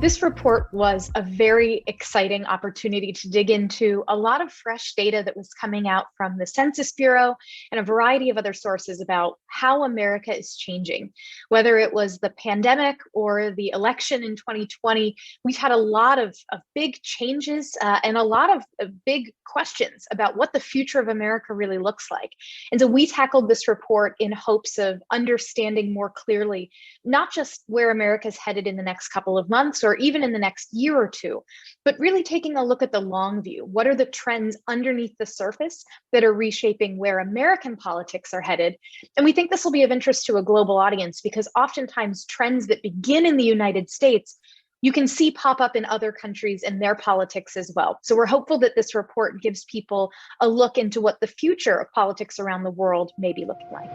This report was a very exciting opportunity to dig into a lot of fresh data that was coming out from the Census Bureau and a variety of other sources about how America is changing. Whether it was the pandemic or the election in 2020, we've had a lot of big changes and a lot of big questions about what the future of America really looks like. And so we tackled this report in hopes of understanding more clearly, not just where America's headed in the next couple of months or even in the next year or two, but really taking a look at the long view. What are the trends underneath the surface that are reshaping where American politics are headed? And we think this will be of interest to a global audience because oftentimes trends that begin in the United States, you can see pop up in other countries and their politics as well. So we're hopeful that this report gives people a look into what the future of politics around the world may be looking like.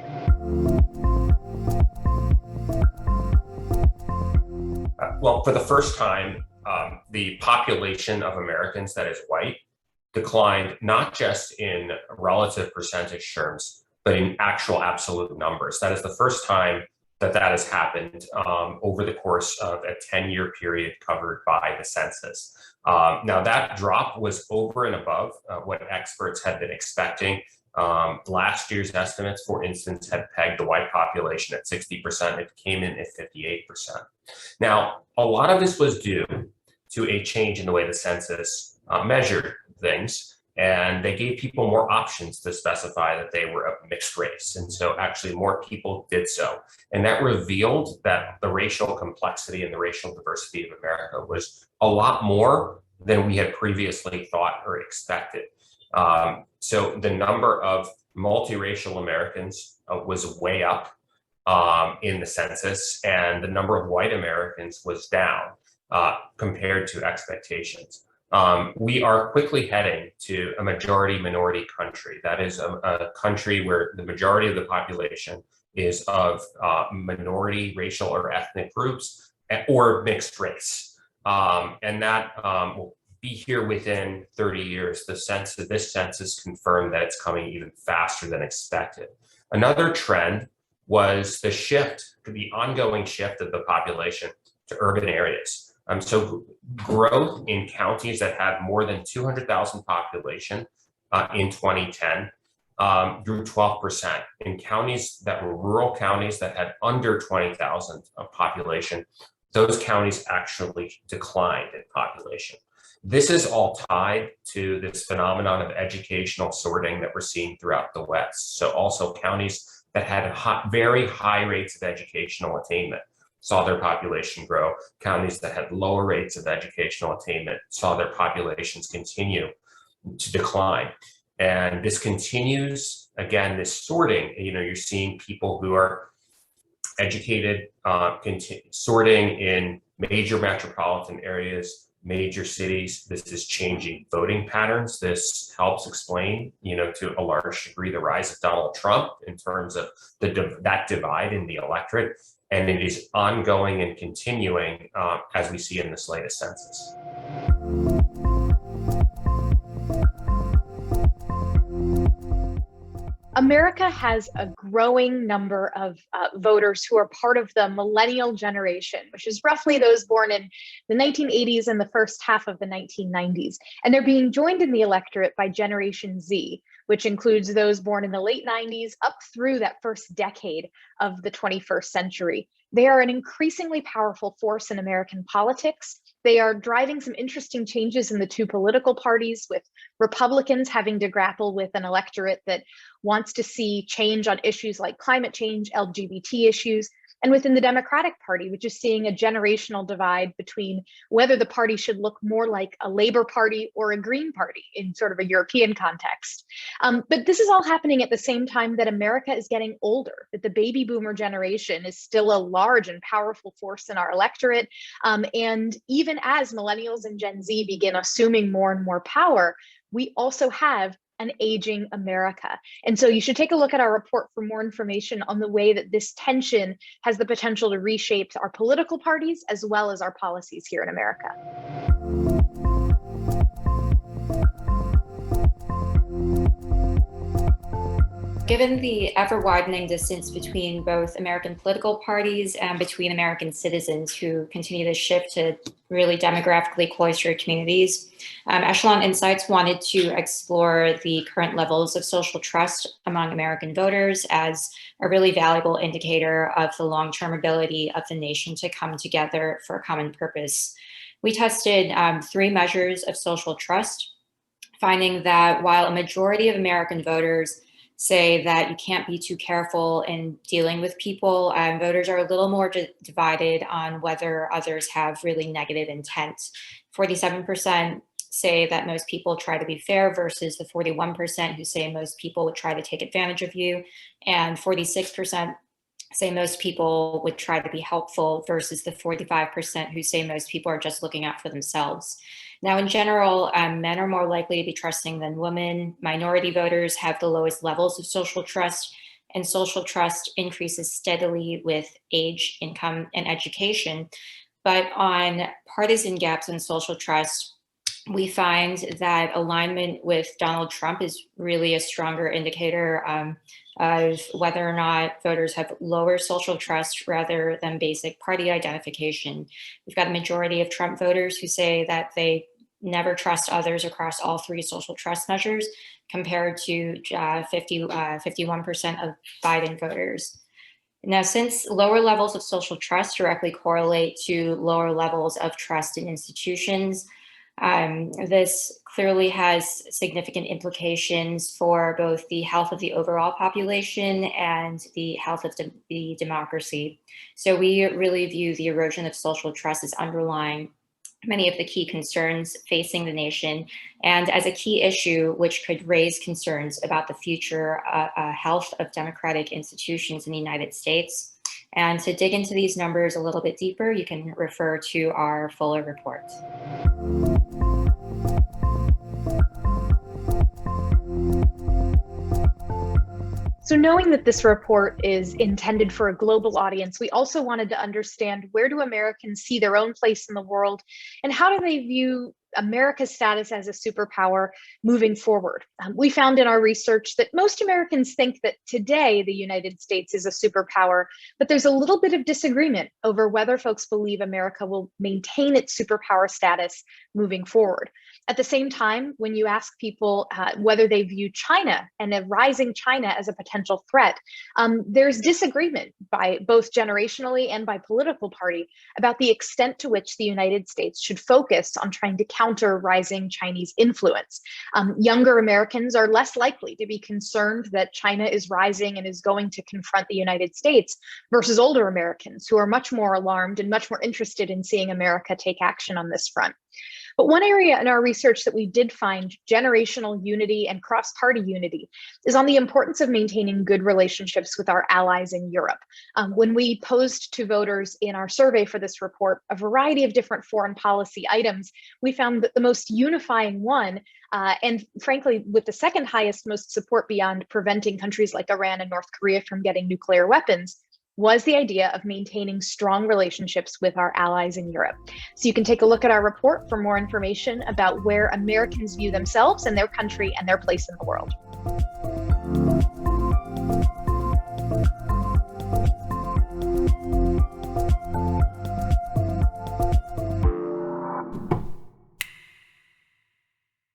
Well, for the first time, the population of Americans that is white declined not just in relative percentage terms, but in actual absolute numbers. That is the first time that has happened over the course of a 10-year period covered by the census. Now, that drop was over and above what experts had been expecting. Last year's estimates, for instance, had pegged the white population at 60%. It came in at 58%. Now, a lot of this was due to a change in the way the census measured things, and they gave people more options to specify that they were of mixed race. And so actually more people did so. And that revealed that the racial complexity and the racial diversity of America was a lot more than we had previously thought or expected. So the number of multiracial Americans was way up in the census, and the number of white Americans was down compared to expectations. We are quickly heading to a majority minority country. That is a country where the majority of the population is of minority racial or ethnic groups or mixed race. And that will be here within 30 years. This census confirmed that it's coming even faster than expected. Another trend was the ongoing shift of the population to urban areas. So growth in counties that had more than 200,000 population in 2010 grew 12%. In counties that were rural counties that had under 20,000 of population, those counties actually declined in population. This is all tied to this phenomenon of educational sorting that we're seeing throughout the West. So also counties that had very high rates of educational attainment saw their population grow. Counties that had lower rates of educational attainment saw their populations continue to decline. And this continues, again, this sorting, you're seeing people who are educated, sorting in major metropolitan areas, major cities. This is changing voting patterns. This helps explain, to a large degree, the rise of Donald Trump in terms of that divide in the electorate. And it is ongoing and continuing as we see in this latest census. America has a growing number of voters who are part of the millennial generation, which is roughly those born in the 1980s and the first half of the 1990s. And they're being joined in the electorate by Generation Z, which includes those born in the late 90s up through that first decade of the 21st century. They are an increasingly powerful force in American politics. They are driving some interesting changes in the two political parties, with Republicans having to grapple with an electorate that wants to see change on issues like climate change, LGBT issues, and within the Democratic Party, which is seeing a generational divide between whether the party should look more like a Labor Party or a Green Party in sort of a European context. But this is all happening at the same time that America is getting older, that the baby boomer generation is still a large and powerful force in our electorate. And even as millennials and Gen Z begin assuming more and more power, we also have an aging America. And so you should take a look at our report for more information on the way that this tension has the potential to reshape our political parties as well as our policies here in America. Given the ever-widening distance between both American political parties and between American citizens who continue to shift to really demographically cloistered communities, Echelon Insights wanted to explore the current levels of social trust among American voters as a really valuable indicator of the long-term ability of the nation to come together for a common purpose. We tested 3 measures of social trust, finding that while a majority of American voters say that you can't be too careful in dealing with people, voters are a little more divided on whether others have really negative intent. 47% say that most people try to be fair versus the 41% who say most people would try to take advantage of you, and 46% say most people would try to be helpful versus the 45% who say most people are just looking out for themselves. Now, in general, men are more likely to be trusting than women. Minority voters have the lowest levels of social trust, and social trust increases steadily with age, income, and education. But on partisan gaps in social trust, we find that alignment with Donald Trump is really a stronger indicator of whether or not voters have lower social trust rather than basic party identification. We've got a majority of Trump voters who say that they never trust others across all 3 social trust measures, compared to 51% of Biden voters. Now, since lower levels of social trust directly correlate to lower levels of trust in institutions, this clearly has significant implications for both the health of the overall population and the health of the democracy. So we really view the erosion of social trust as underlying many of the key concerns facing the nation, and as a key issue which could raise concerns about the future health of democratic institutions in the United States. And to dig into these numbers a little bit deeper, you can refer to our fuller report. So knowing that this report is intended for a global audience, we also wanted to understand, where do Americans see their own place in the world, and how do they view America's status as a superpower moving forward? We found in our research that most Americans think that today the United States is a superpower, but there's a little bit of disagreement over whether folks believe America will maintain its superpower status moving forward. At the same time, when you ask people whether they view China and a rising China as a potential threat, there's disagreement by both generationally and by political party about the extent to which the United States should focus on trying to counter rising Chinese influence. Younger Americans are less likely to be concerned that China is rising and is going to confront the United States versus older Americans, who are much more alarmed and much more interested in seeing America take action on this front. But one area in our research that we did find generational unity and cross-party unity is on the importance of maintaining good relationships with our allies in Europe. When we posed to voters in our survey for this report a variety of different foreign policy items, we found that the most unifying one, and frankly, with the second highest most support beyond preventing countries like Iran and North Korea from getting nuclear weapons, was the idea of maintaining strong relationships with our allies in Europe. So you can take a look at our report for more information about where Americans view themselves and their country and their place in the world.